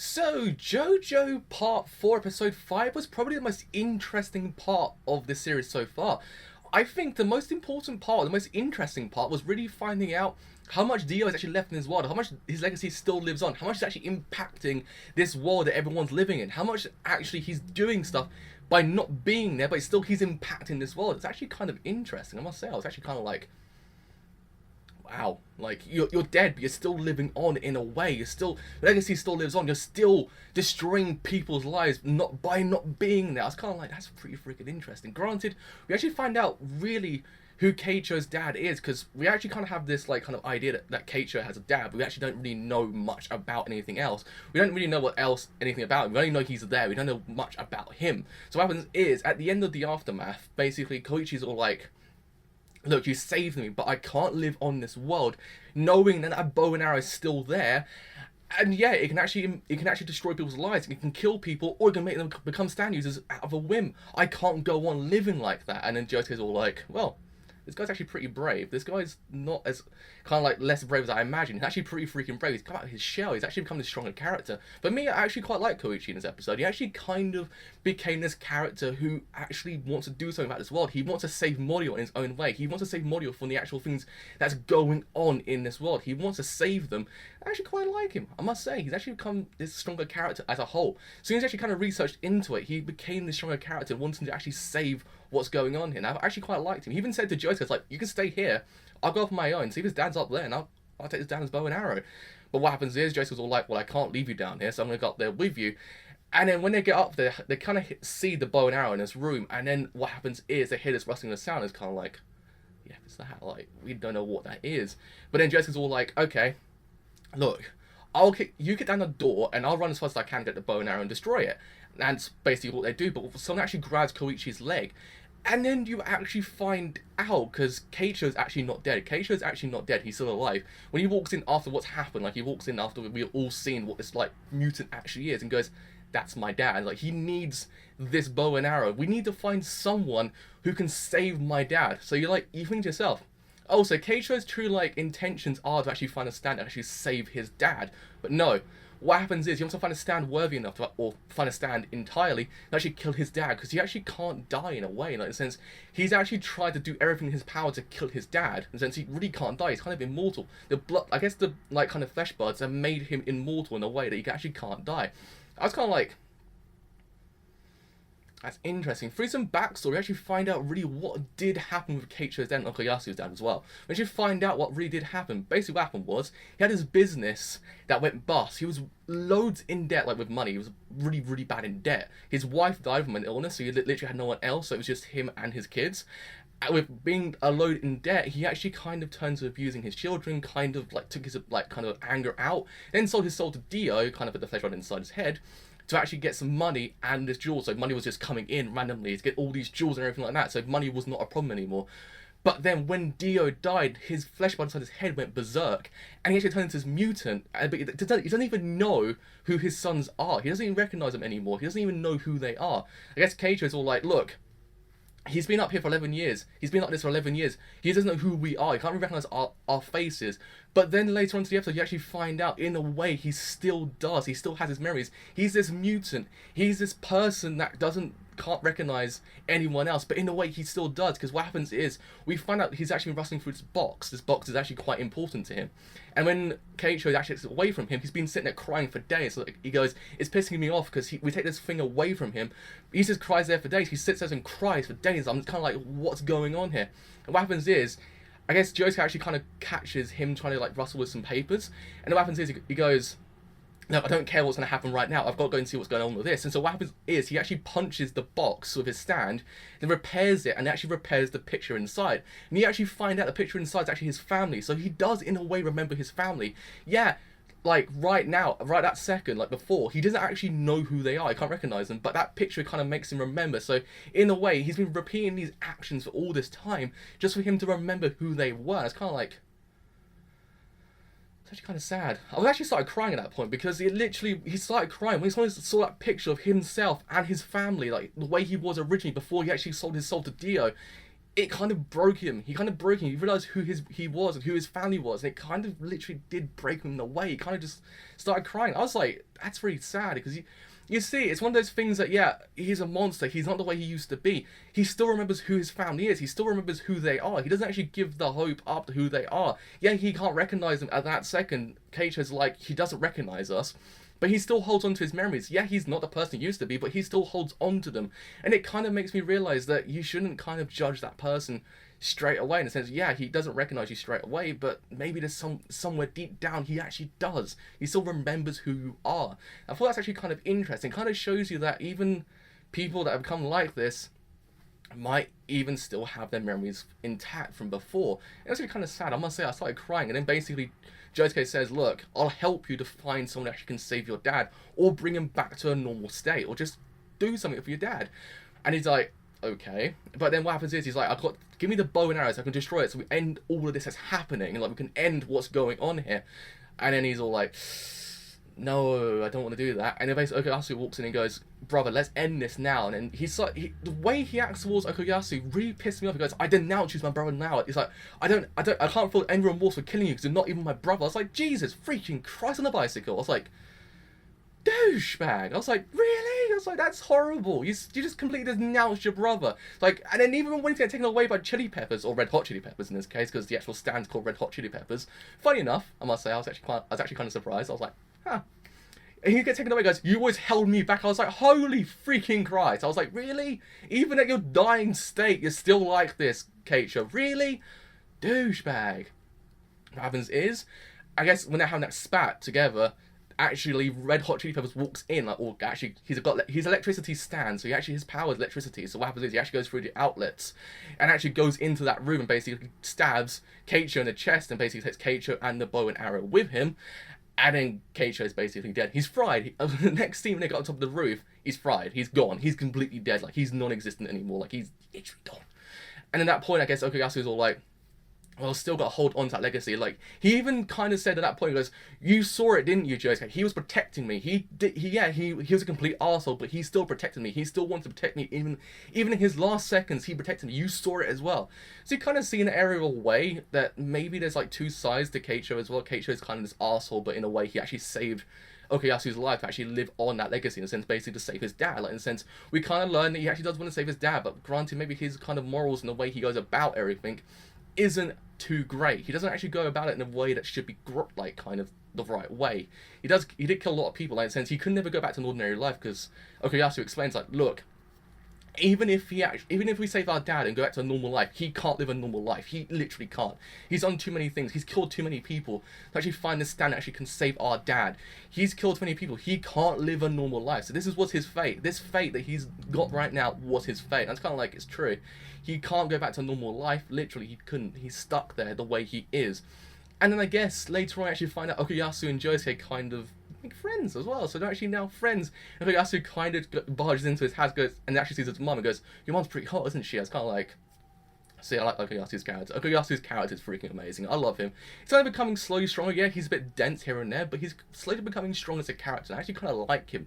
So, JoJo Part 4, Episode 5 was probably the most interesting part of this series so far. I think the most important part, the most interesting part, was really finding out how much Dio is actually left in his world, how much his legacy still lives on, how much is actually impacting this world that everyone's living in, how much actually he's doing stuff by not being there, but still he's impacting this world. It's actually kind of interesting, I must say. I was actually kind of like, wow, like you're dead, but you're still living on in a way. You're still, legacy still lives on. You're still destroying people's lives by not being there. I was kind of like, that's pretty freaking interesting. Granted, we actually find out really who Keicho's dad is, because we actually kind of have this like kind of idea that Keicho has a dad, but we actually don't really know much about anything else. We don't really know anything about him. We only know he's there. We don't know much about him. So what happens is, at the end of the aftermath, basically Koichi's all like, look, you saved me, but I can't live on this world knowing that that bow and arrow is still there. And yeah, it can actually destroy people's lives. It can kill people, or it can make them become stand users out of a whim. I can't go on living like that. And then Josuke's all like, well, this guy's actually pretty brave. This guy's not as kind of like less brave as I imagined. He's actually pretty freaking brave. He's come out of his shell. He's actually become this stronger character. But me, I actually quite like Koichi in this episode. He actually kind of became this character who actually wants to do something about this world. He wants to save Morio in his own way. He wants to save Morio from the actual things that's going on in this world. He wants to save them. I actually quite like him, I must say. He's actually become this stronger character as a whole. So he's actually kind of researched into it. He became this stronger character, wanting to actually save what's going on here. And I've actually quite liked him. He even said to Josuke, like, you can stay here. I'll go off my own. See if his dad's up there, and I'll take his dad's bow and arrow. But what happens is, Josuke's all like, well, I can't leave you down here, so I'm going to go up there with you. And then when they get up there, they kind of see the bow and arrow in this room. And then what happens is, they hear this rustling sound. It's kind of like, yeah, it's that. Like, we don't know what that is. But then Josuke's all like, okay, look, you get down the door, and I'll run as fast as I can, get the bow and arrow and destroy it. And that's basically what they do. But someone actually grabs Koichi's leg. And then you actually find out, because Keicho's actually not dead. Keicho's actually not dead. He's still alive. When he walks in after what's happened, like he walks in after we've all seen what this like mutant actually is, and goes, that's my dad. Like, he needs this bow and arrow. We need to find someone who can save my dad. So you think to yourself, oh, so Keicho's true like intentions are to actually find a stand and actually save his dad. But no. What happens is, he wants to find a stand worthy enough to, or find a stand entirely, to actually kill his dad, because he actually can't die in a way, like, in a sense, he's actually tried to do everything in his power to kill his dad, in a sense, he really can't die, he's kind of immortal. The blood, I guess the, like, kind of flesh buds have made him immortal in a way that he actually can't die. I was kind of like, that's interesting. Through some backstory, we actually find out really what did happen with Keicho's dad and Okuyasu's dad as well. We actually find out what really did happen. Basically what happened was, he had his business that went bust. He was loads in debt, like with money. He was really, really bad in debt. His wife died from an illness, so he literally had no one else, so it was just him and his kids. And with being a load in debt, he actually kind of turned to abusing his children, kind of like took his like kind of anger out, then sold his soul to Dio, kind of put the flesh right inside his head, to actually get some money and this jewels. So money was just coming in randomly to get all these jewels and everything like that. So money was not a problem anymore. But then when Dio died, his flesh body inside his head went berserk, and he actually turned into this mutant. But he doesn't even know who his sons are. He doesn't even recognize them anymore. He doesn't even know who they are. I guess Keicho is all like, look, he's been up here for 11 years. He's been like this for 11 years. He doesn't know who we are. He can't even recognize our faces. But then later on to the episode, you actually find out, in a way, he still does. He still has his memories. He's this mutant. He's this person that can't recognize anyone else. But in a way, he still does. Because what happens is, we find out he's actually been rustling through this box. This box is actually quite important to him. And when Keicho actually takes it away from him, he's been sitting there crying for days. So he goes, it's pissing me off because we take this thing away from him. He just cries there for days. He sits there and cries for days. I'm kind of like, what's going on here? And what happens is, I guess Josuke actually kind of catches him trying to like rustle with some papers. And what happens is, he goes, no, I don't care what's going to happen right now. I've got to go and see what's going on with this. And so what happens is, he actually punches the box with his stand, then repairs it, and actually repairs the picture inside. And you actually find out the picture inside is actually his family. So he does, in a way, remember his family. Yeah, like right now, right that second, like before, he doesn't actually know who they are. He can't recognize them, but that picture kind of makes him remember. So in a way, he's been repeating these actions for all this time just for him to remember who they were. It's kind of like, it's actually kind of sad. I was actually started crying at that point, because he started crying when he saw that picture of himself and his family, like the way he was originally before he actually sold his soul to Dio. it kind of broke him. He kind of broke him. He realized who he was and who his family was, and it kind of literally did break him in a way. He kind of just started crying. I was like, that's really sad, because you see, it's one of those things that, yeah, he's a monster. He's not the way he used to be. He still remembers who his family is. He still remembers who they are. He doesn't actually give the hope up to who they are. Yeah, he can't recognize them at that second. Keicho's like, he doesn't recognize us. But he still holds on to his memories. Yeah, he's not the person he used to be, but he still holds on to them. And it kind of makes me realize that you shouldn't kind of judge that person straight away, in a sense. Yeah, he doesn't recognize you straight away, but maybe there's somewhere deep down he actually does. He still remembers who you are. I thought that's actually kind of interesting. It kind of shows you that even people that have become like this might even still have their memories intact from before. It was really kind of sad. I must say, I started crying, and then basically Josuke says, look, I'll help you to find someone that actually can save your dad, or bring him back to a normal state, or just do something for your dad. And he's like, okay. But then what happens is, he's like, give me the bow and arrows, I can destroy it, so we end all of this that's happening, and like, we can end what's going on here. And then he's all like, no, I don't want to do that. And then basically Okuyasu walks in and goes, brother, let's end this now. And then he's like, the way he acts towards Okuyasu really pissed me off. He goes, I denounce you as my brother now. He's like, I can't feel any remorse for killing you because you're not even my brother. I was like, Jesus freaking Christ on a bicycle. I was like, douchebag. I was like, really? I was like, that's horrible. You just completely denounced your brother. Like, and then even when he's getting taken away by Chili Peppers, or Red Hot Chili Peppers in this case, because the actual stand's called Red Hot Chili Peppers. Funny enough, I must say, I was actually kind of surprised. I was like, huh. And he gets taken away, goes, you always held me back. I was like, holy freaking Christ. I was like, really? Even at your dying state, you're still like this, Keicho. Really? Douchebag. What happens is, I guess when they're having that spat together, actually Red Hot Chili Peppers walks in, like, or actually his electricity stands, so his power is electricity. So what happens is he actually goes through the outlets and actually goes into that room and basically stabs Keicho in the chest, and basically takes Keicho and the bow and arrow with him. And then Keicho is basically dead. He's fried. The next scene when they got on top of the roof, he's fried. He's gone. He's completely dead. Like, he's non-existent anymore. Like, he's literally gone. And at that point, I guess Okuyasu's all like, well, still got to hold on to that legacy. Like, he even kind of said at that point, he goes, you saw it, didn't you, Josuke? He was protecting me. He was a complete arsehole, but he still protected me. He still wanted to protect me. Even in his last seconds, he protected me. You saw it as well. So you kind of see in an aerial way that maybe there's like two sides to Keicho as well. Keicho is kind of this arsehole, but in a way he actually saved Okuyasu's life to actually live on that legacy, in a sense, basically to save his dad. Like, in a sense, we kind of learn that he actually does want to save his dad, but granted, maybe his kind of morals and the way he goes about everything isn't too great. He doesn't actually go about it in a way that should be like kind of the right way. He did kill a lot of people, like, in a sense he could never go back to an ordinary life, because Okuyasu explains, like, look, even if we save our dad and go back to a normal life, he can't live a normal life. He literally can't. He's done too many things. He's killed too many people to actually find the stand that actually can save our dad. He's killed too many people. He can't live a normal life. So this was his fate. This fate that he's got right now was his fate. And it's kind of like, it's true. He can't go back to a normal life. Literally, he couldn't. He's stuck there the way he is. And then I guess later on I actually find out Okuyasu and Josuke kind of make friends as well. So they're actually now friends. And Okuyasu kind of barges into his house, goes, and actually sees his mum and goes, your mum's pretty hot, isn't she? I was kind of like, see, I like Okuyasu's character. Okuyasu's character is freaking amazing. I love him. He's kind of becoming slowly stronger. Yeah, he's a bit dense here and there, but he's slowly becoming strong as a character. I actually kind of like him.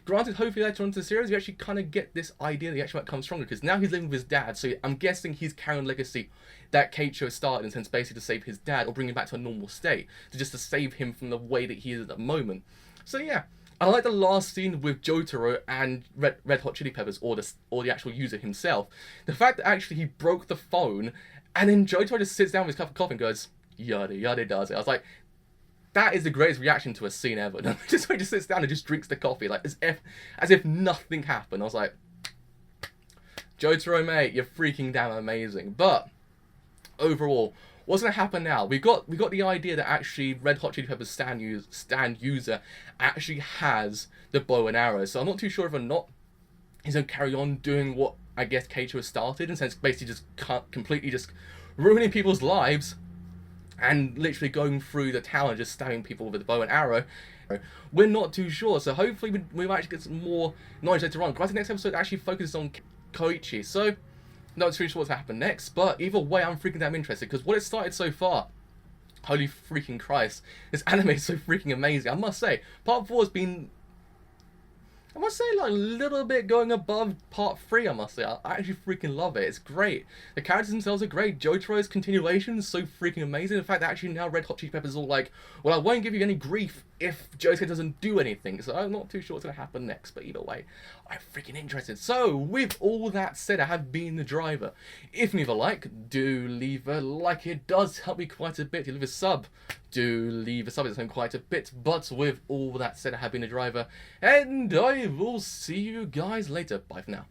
Granted, hopefully later on in the series, we actually kind of get this idea that he actually might come stronger, because now he's living with his dad, so I'm guessing he's carrying a legacy that Keicho started, in a sense, basically to save his dad, or bring him back to a normal state, to save him from the way that he is at the moment. So yeah, I like the last scene with Jotaro and Red Hot Chili Peppers, or the actual user himself. The fact that actually he broke the phone, and then Jotaro just sits down with his cup of coffee and goes, yada yada does it. I was like, that is the greatest reaction to a scene ever. Just he just sits down and just drinks the coffee, like as if nothing happened. I was like, Jotaro, mate, you're freaking damn amazing. But overall, what's gonna happen now? We got the idea that actually Red Hot Chili Peppers stand user actually has the bow and arrow. So I'm not too sure if or not he's gonna carry on doing what I guess Keicho has started, in a sense, basically just completely just ruining people's lives and literally going through the town and just stabbing people with a bow and arrow. We're not too sure, so hopefully we might actually get some more knowledge later on. Granted, the next episode actually focuses on Keiichi, so not too sure what's happened next, but either way, I'm freaking damn interested, because what it started so far, holy freaking Christ, this anime is so freaking amazing. I must say, part 4 has been I must say, like, a little bit going above part 3, I must say. I actually freaking love it. It's great. The characters themselves are great. Jotaro's continuation is so freaking amazing. In fact, actually now Red Hot Chili Peppers all like, well, I won't give you any grief if Josuke doesn't do anything. So I'm not too sure what's going to happen next. But either way, I'm freaking interested. So, with all that said, I have been the driver. If you leave a like, do leave a like. It does help me quite a bit. You leave a sub. Do leave a sub, it's quite a bit. But with all that said, I have been a driver, and I will see you guys later. Bye for now.